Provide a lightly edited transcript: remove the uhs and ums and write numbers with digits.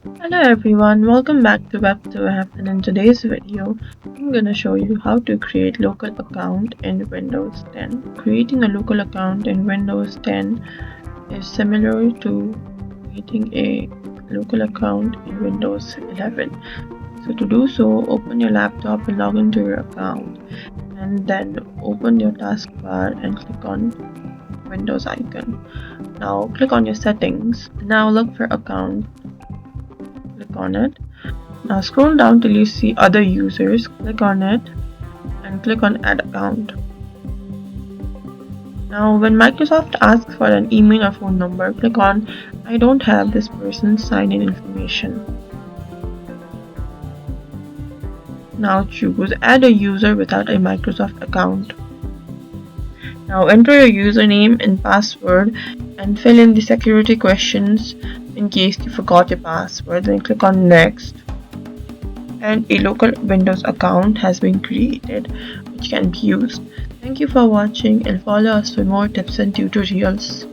Hello everyone, welcome back to Web2App, and in today's video, I'm gonna show you how to create local account in Windows 10. Creating a local account in Windows 10 is similar to creating a local account in Windows 11. So to do so, open your laptop and log into your account, and then open your taskbar and click on Windows icon. Now click on your settings. Now look for account. Click on it. Now scroll down till you see other users, click on it and click on add account. Now when Microsoft asks for an email or phone number, click on I don't have this person's sign-in information. Now choose add a user without a Microsoft account. Now enter your username and password and fill in the security questions in case you forgot your password. Then click on next. And a local Windows account has been created which can be used. Thank you for watching and follow us for more tips and tutorials.